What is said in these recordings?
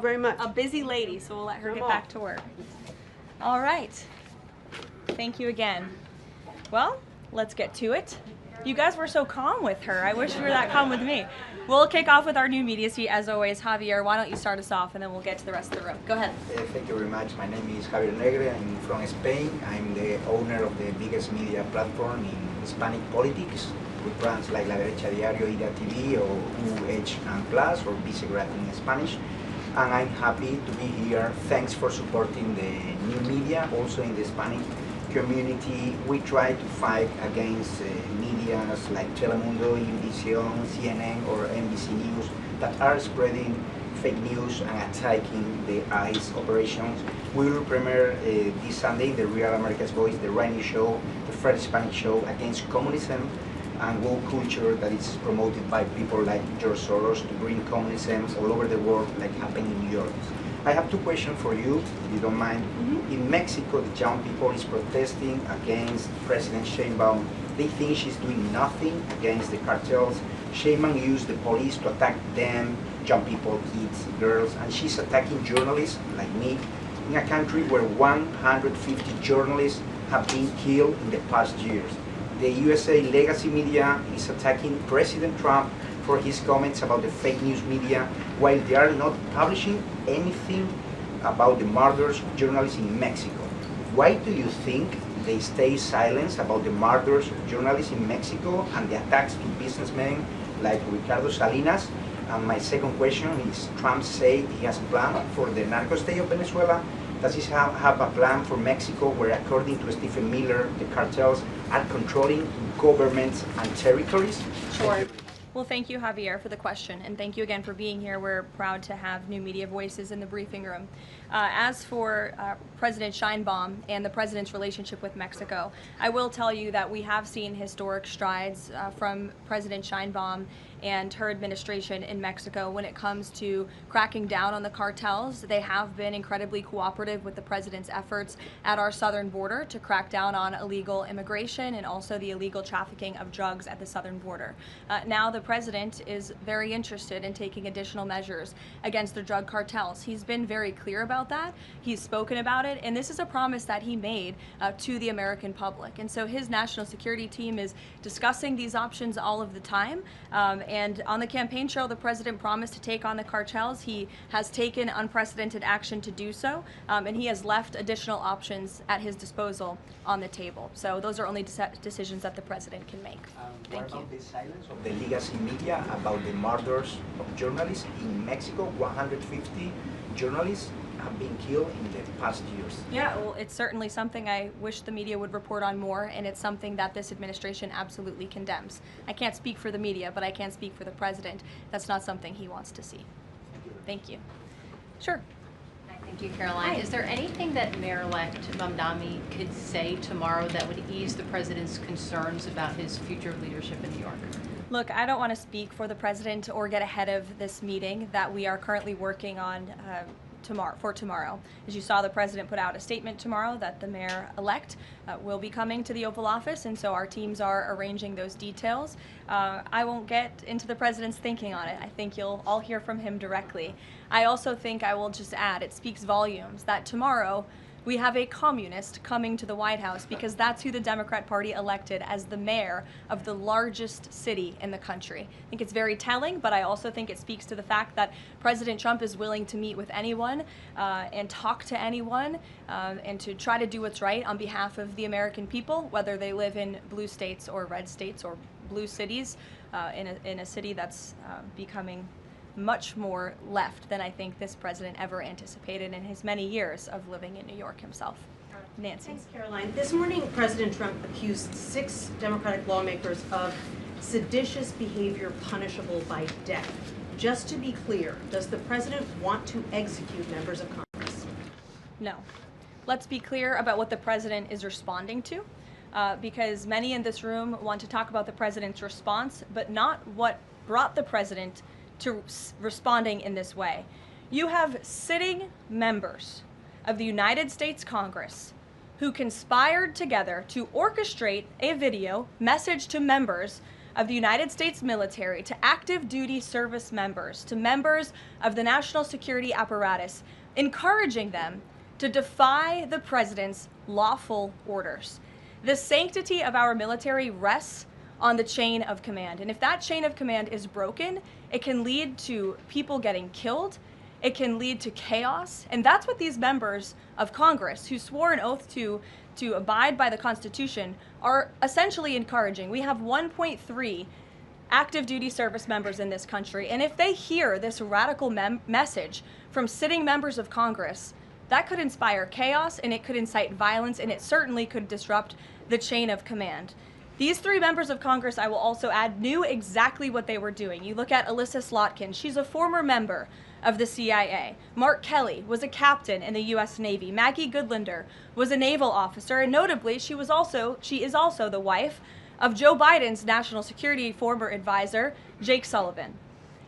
Very much. A busy lady, so we'll let her get back to work. All right. Thank you again. Well, let's get to it. You guys were so calm with her. I wish you were that calm with me. We'll kick off with our new media seat as always. Javier, why don't you start us off and then we'll get to the rest of the room. Go ahead. Thank you very much. My name is Javier Negre. I'm from Spain. I'm the owner of the biggest media platform in Hispanic politics with brands like La Derecha Diario, Ida TV, or UH and Plus, or Vicegrad in Spanish. And I'm happy to be here. Thanks for supporting the new media. Also in the Hispanic community, we try to fight against medias like Telemundo, Univision, CNN, or NBC News that are spreading fake news and attacking the ICE operations. We will premiere this Sunday the Real America's Voice, the right new show, the first Hispanic show against communism and woke culture that is promoted by people like George Soros to bring communism all over the world, like happened in New York. I have two questions for you, if you don't mind. In Mexico, the young people is protesting against President Sheinbaum. They think she's doing nothing against the cartels. Sheinbaum used the police to attack them, young people, kids, girls, and she's attacking journalists like me in a country where 150 journalists have been killed in the past years. The USA legacy media is attacking President Trump for his comments about the fake news media, while they are not publishing anything about the murders of journalists in Mexico. Why do you think they stay silent about the murders of journalists in Mexico and the attacks to businessmen like Ricardo Salinas? And my second question is, Trump said he has a plan for the narco state of Venezuela. Does he have a plan for Mexico where, according to Stephen Miller, the cartels are controlling governments and territories? Sure. Well, thank you, Javier, for the question, and thank you again for being here. We're proud to have new media voices in the briefing room. As for President Sheinbaum and the president's relationship with Mexico, I will tell you that we have seen historic strides from President Sheinbaum and her administration in Mexico when it comes to cracking down on the cartels. They have been incredibly cooperative with the president's efforts at our southern border to crack down on illegal immigration and also the illegal trafficking of drugs at the southern border. Now the president is very interested in taking additional measures against the drug cartels. He's been very clear about that. He's spoken about it, and this is a promise that he made to the American public. And so his national security team is discussing these options all of the time. And on the campaign trail, the president promised to take on the cartels. He has taken unprecedented action to do so, and he has left additional options at his disposal on the table. So those are only decisions that the president can make. Thank you. What about the silence of the legacy media about the murders of journalists in Mexico? 150 journalists have been killed in the past years. Yeah, well, it's certainly something I wish the media would report on more, and it's something that this administration absolutely condemns. I can't speak for the media, but I can speak for the president. That's not something he wants to see. Thank you. Sure. Thank you, Caroline. Is there anything that Mayor-elect Mamdani could say tomorrow that would ease the president's concerns about his future leadership in New York? Look, I don't want to speak for the president or get ahead of this meeting that we are currently working on tomorrow. As you saw, the president put out a statement tomorrow that the mayor-elect will be coming to the Oval Office, and so our teams are arranging those details. I won't get into the president's thinking on it. I think you'll all hear from him directly. I also think I will just add, it speaks volumes that tomorrow we have a communist coming to the White House, because that's who the Democrat Party elected as the mayor of the largest city in the country. I think it's very telling, but I also think it speaks to the fact that President Trump is willing to meet with anyone and talk to anyone and to try to do what's right on behalf of the American people, whether they live in blue states or red states or blue cities, in a city that's becoming much more left than I think this president ever anticipated in his many years of living in New York himself. Nancy. Thanks, Caroline. This morning, President Trump accused 6 Democratic lawmakers of seditious behavior punishable by death. Just to be clear, does the president want to execute members of Congress? No. Let's be clear about what the president is responding to, because many in this room want to talk about the president's response, but not what brought the president to responding in this way. You have sitting members of the United States Congress who conspired together to orchestrate a video message to members of the United States military to active duty service members, to members of the national security apparatus, encouraging them to defy the president's lawful orders. The sanctity of our military rests on the chain of command. And if that chain of command is broken, it can lead to people getting killed. It can lead to chaos. And that's what these members of Congress, who swore an oath to abide by the Constitution, are essentially encouraging. We have 1.3 active duty service members in this country. And if they hear this radical message from sitting members of Congress, that could inspire chaos, and it could incite violence, and it certainly could disrupt the chain of command. These 3 members of Congress, I will also add, knew exactly what they were doing. You look at Alyssa Slotkin. She's a former member of the CIA. Mark Kelly was a captain in the U.S. Navy. Maggie Goodlander was a naval officer, and notably, she is also the wife of Joe Biden's national security former advisor, Jake Sullivan.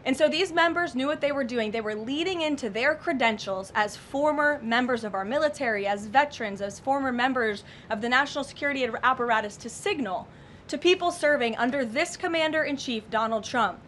And so these members knew what they were doing. They were leading into their credentials as former members of our military, as veterans, as former members of the national security apparatus to signal to people serving under this commander-in-chief, Donald Trump,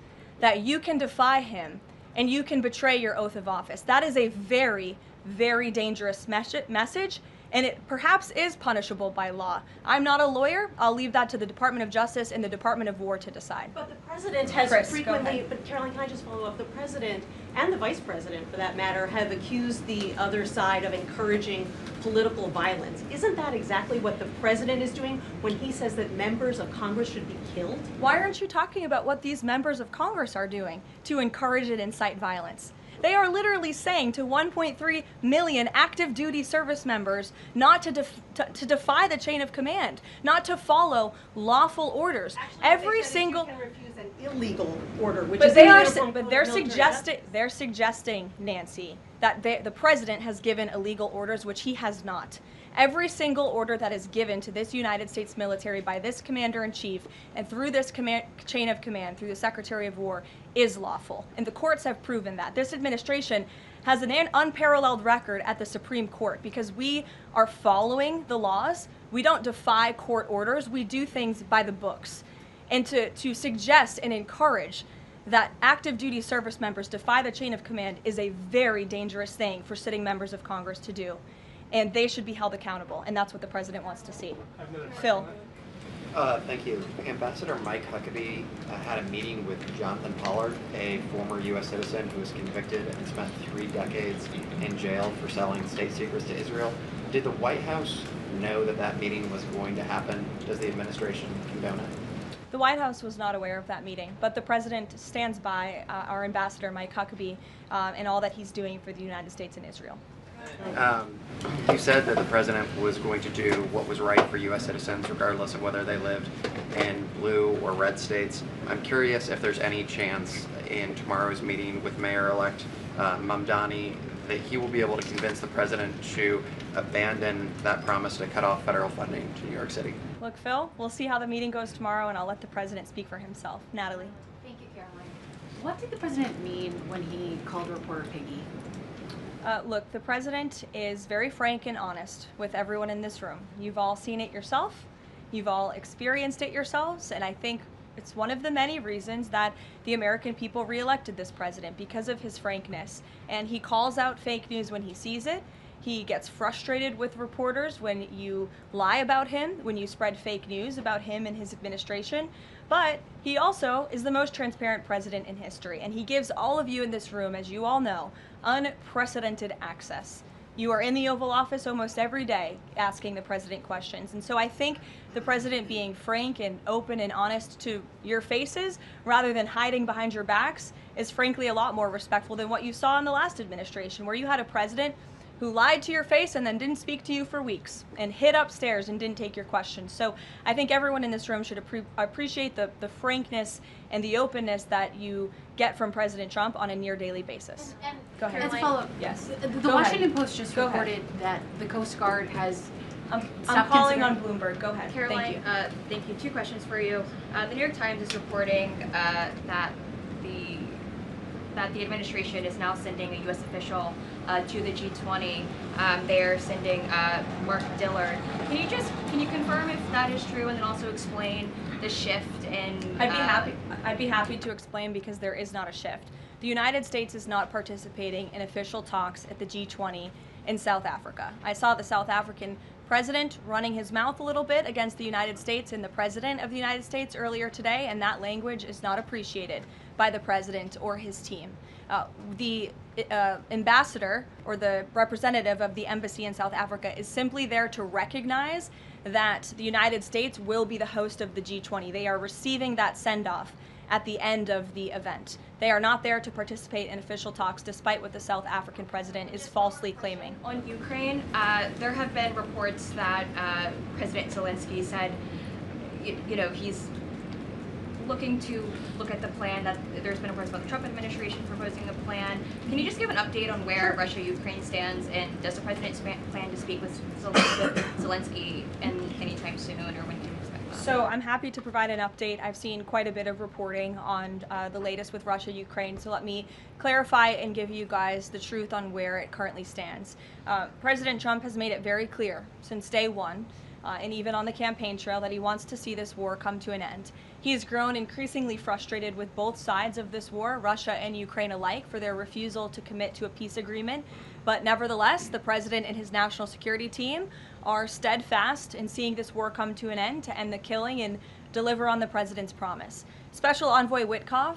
that you can defy him and you can betray your oath of office. That is a very, very dangerous message, and it perhaps is punishable by law. I'm not a lawyer. I'll leave that to the Department of Justice and the Department of War to decide. But the president has Chris, frequently, but Caroline, can I just follow up? The president and the vice president, for that matter, have accused the other side of encouraging political violence. Isn't that exactly what the president is doing when he says that members of Congress should be killed? Why aren't you talking about what these members of Congress are doing to encourage and incite violence? They are literally saying to 1.3 million active duty service members not to defy the chain of command, not to follow lawful orders. Actually, every they said single you can refuse an illegal order, which but is they are illegal but from they're military suggesting, Nancy, that the president has given illegal orders, which he has not. Every single order that is given to this United States military by this commander-in-chief and through this chain of command, through the Secretary of War, is lawful. And the courts have proven that. This administration has an unparalleled record at the Supreme Court because we are following the laws. We don't defy court orders. We do things by the books. And to suggest and encourage that active duty service members defy the chain of command is a very dangerous thing for sitting members of Congress to do. And they should be held accountable, and that's what the president wants to see. Phil. Thank you. Ambassador Mike Huckabee had a meeting with Jonathan Pollard, a former U.S. citizen who was convicted and spent 3 decades in jail for selling state secrets to Israel. Did the White House know that that meeting was going to happen? Does the administration condone it? The White House was not aware of that meeting, but the president stands by our ambassador, Mike Huckabee, and all that he's doing for the United States and Israel. You said that the president was going to do what was right for U.S. citizens, regardless of whether they lived in blue or red states. I'm curious if there's any chance in tomorrow's meeting with Mayor-elect Mamdani that he will be able to convince the president to abandon that promise to cut off federal funding to New York City. Look, Phil, we'll see how the meeting goes tomorrow, and I'll let the president speak for himself. Natalie. Thank you, Caroline. What did the president mean when he called reporter piggy? Look, the president is very frank and honest with everyone in this room. You've all seen it yourself. You've all experienced it yourselves, and I think it's one of the many reasons that the American people reelected this president, because of his frankness. And he calls out fake news when he sees it. He gets frustrated with reporters when you lie about him, when you spread fake news about him and his administration. But he also is the most transparent president in history, and he gives all of you in this room, as you all know, unprecedented access. You are in the Oval Office almost every day asking the president questions. And so I think the president being frank and open and honest to your faces rather than hiding behind your backs is frankly a lot more respectful than what you saw in the last administration, where you had a president who lied to your face and then didn't speak to you for weeks and hid upstairs and didn't take your questions. So I think everyone in this room should appreciate the frankness and the openness that you get from President Trump on a near daily basis. And Go ahead. as a follow-up, Yes. The Washington Post just Go reported that the Coast Guard has I'm stopped calling considering- on Bloomberg. Go ahead. Caroline, thank you. 2 questions for you. The New York Times is reporting that the that the administration is now sending a U.S. official to the G20. They're sending Mark Dillard. Can you confirm if that is true, and then also explain the shift in? I'd be happy to explain, because there is not a shift. The United States is not participating in official talks at the G20 in South Africa. I saw the South African president running his mouth a little bit against the United States and the president of the United States earlier today, and that language is not appreciated by the president or his team. The ambassador, or the representative of the embassy in South Africa, is simply there to recognize that the United States will be the host of the G20. They are receiving that send-off at the end of the event. They are not there to participate in official talks, despite what the South African president is falsely claiming. On Ukraine, there have been reports that President Zelensky said, he's looking to look at the plan, that there's been reports about the Trump administration proposing a plan. Can you just give an update on where Russia-Ukraine stands, and does the president plan to speak with Zelensky anytime soon, or when can you expect that? So I'm happy to provide an update. I've seen quite a bit of reporting on the latest with Russia-Ukraine, so let me clarify and give you guys the truth on where it currently stands. President Trump has made it very clear since day one, and even on the campaign trail, that he wants to see this war come to an end. He has grown increasingly frustrated with both sides of this war, Russia and Ukraine alike, for their refusal to commit to a peace agreement. But nevertheless, the president and his national security team are steadfast in seeing this war come to an end, to end the killing and deliver on the president's promise. Special Envoy Witkoff,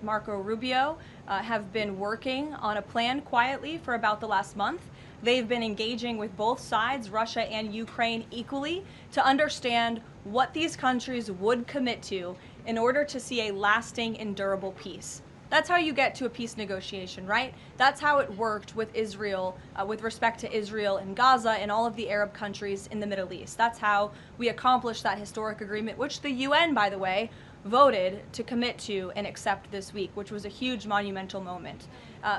Marco Rubio, have been working on a plan quietly for about the last month. They've been engaging with both sides, Russia and Ukraine, equally, to understand what these countries would commit to in order to see a lasting and durable peace. That's how you get to a peace negotiation, right? That's how it worked with Israel, with respect to Israel and Gaza and all of the Arab countries in the Middle East. That's how we accomplished that historic agreement, which the UN, by the way, voted to commit to and accept this week, which was a huge monumental moment.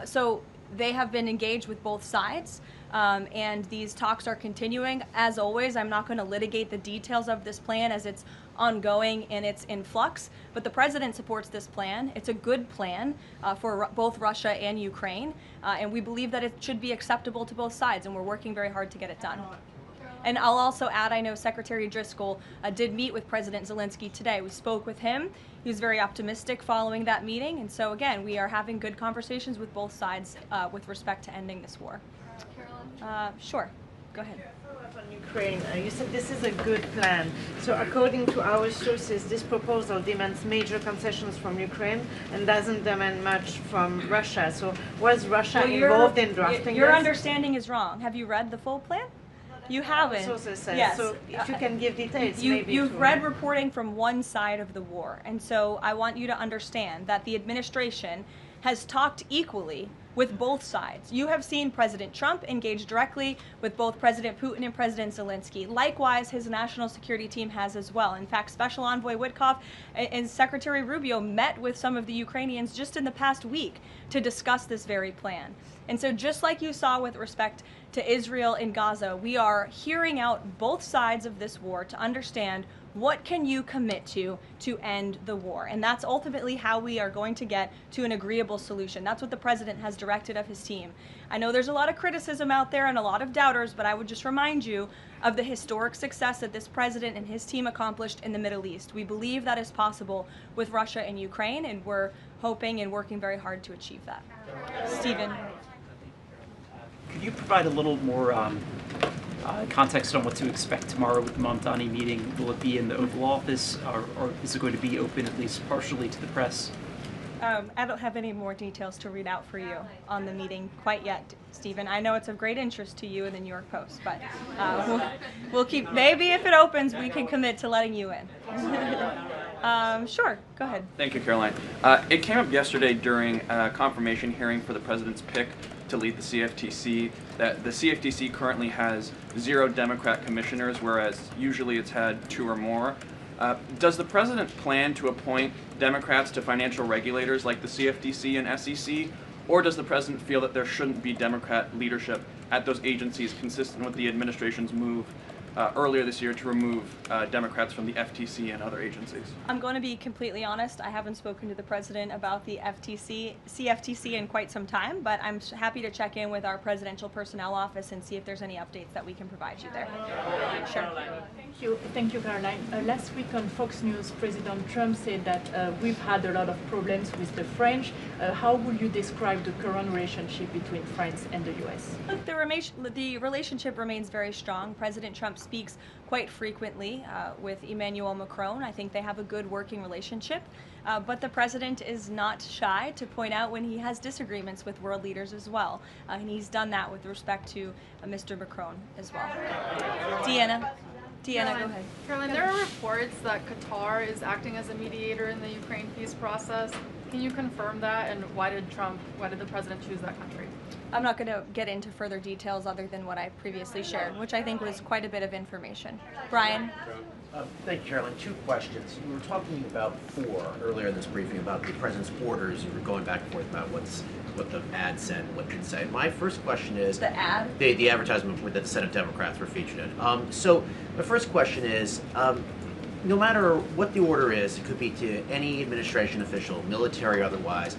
So they have been engaged with both sides, and these talks are continuing. As always, I'm not going to litigate the details of this plan, as it's ongoing and it's in flux, but the president supports this plan. It's a good plan for both Russia and Ukraine, and we believe that it should be acceptable to both sides, and we're working very hard to get it done. And I'll also add, I know Secretary Driscoll did meet with President Zelensky today. We spoke with him. He was very optimistic following that meeting. And so, again, we are having good conversations with both sides with respect to ending this war. Caroline? Sure. Go ahead. On Ukraine, you said this is a good plan. So according to our sources, this proposal demands major concessions from Ukraine and doesn't demand much from Russia. So was Russia involved in drafting Your this? understanding is wrong. Have you read the full plan? You haven't. Sources say. Yes. So if you can give details, maybe. You've read reporting from one side of the war, and so I want you to understand that the administration has talked equally with both sides. You have seen President Trump engage directly with both President Putin and President Zelensky. Likewise, his national security team has as well. In fact, Special Envoy Witkoff and Secretary Rubio met with some of the Ukrainians just in the past week to discuss this very plan. And so just like you saw with respect to Israel and Gaza, we are hearing out both sides of this war to understand what can you commit to end the war. And that's ultimately how we are going to get to an agreeable solution. That's what the president has directed of his team. I know there's a lot of criticism out there and a lot of doubters, but I would just remind you of the historic success that this president and his team accomplished in the Middle East. We believe that is possible with Russia and Ukraine, and we're hoping and working very hard to achieve that. Stephen. Could you provide a little more context on what to expect tomorrow with the Mamdani meeting? Will it be in the Oval Office, or is it going to be open at least partially to the press? I don't have any more details to read out for you on the meeting quite yet, Stephen. I know it's of great interest to you and the New York Post, but we'll keep, maybe if it opens, we can commit to letting you in. Sure, go ahead. Thank you, Caroline. It came up yesterday during a confirmation hearing for the president's pick to lead the CFTC that the CFTC currently has 0 Democrat commissioners, whereas usually it's had 2 or more. Does the president plan to appoint Democrats to financial regulators like the CFTC and SEC, or does the president feel that there shouldn't be Democrat leadership at those agencies, consistent with the administration's move earlier this year to remove Democrats from the FTC and other agencies? I'm going to be completely honest. I haven't spoken to the president about the CFTC in quite some time, but I'm happy to check in with our presidential personnel office and see if there's any updates that we can provide you there. Sure. Thank you, Caroline. Last week on Fox News, President Trump said that we've had a lot of problems with the French. How would you describe the current relationship between France and the U.S.? Look, the relationship remains very strong. President Trump speaks quite frequently with Emmanuel Macron. I think they have a good working relationship. But the president is not shy to point out when he has disagreements with world leaders as well. And he's done that with respect to Mr. Macron as well. Deanna, go ahead. Caroline, there are reports that Qatar is acting as a mediator in the Ukraine peace process. Can you confirm that, and why did the president choose that country? I'm not going to get into further details other than what I previously shared, which I think was quite a bit of information. Brian? Thank you, Caroline. Two questions. We were talking about earlier in this briefing about the president's orders. You were going back and forth about what the ad said, what it didn't say. My first question is the ad, the advertisement that the Senate Democrats were featured in. So my first question is, no matter what the order is, it could be to any administration official, military or otherwise,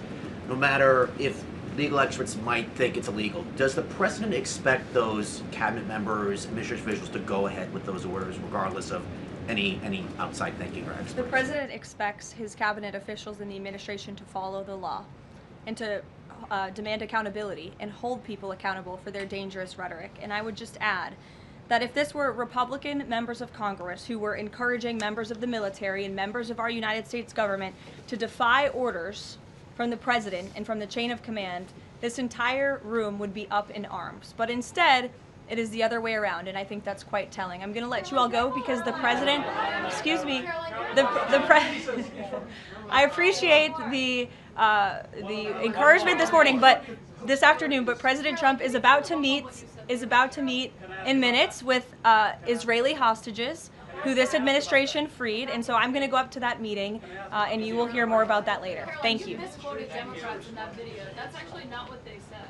no matter if legal experts might think it's illegal, does the president expect those cabinet members, administration officials to go ahead with those orders regardless of any outside thinking or experts? The president expects his cabinet officials in the administration to follow the law and to demand accountability and hold people accountable for their dangerous rhetoric. And I would just add that if this were Republican members of Congress who were encouraging members of the military and members of our United States government to defy orders from the president and from the chain of command, this entire room would be up in arms. But instead, it is the other way around, and I think that's quite telling. I'm going to let you all go because the president, excuse me, I appreciate the encouragement this afternoon, but President Trump is about to meet in minutes with Israeli hostages who this administration freed, and so I'm going to go up to that meeting, and you will hear more about that later. Thank you. Misquoted Democrats in that video. That's actually not what they said.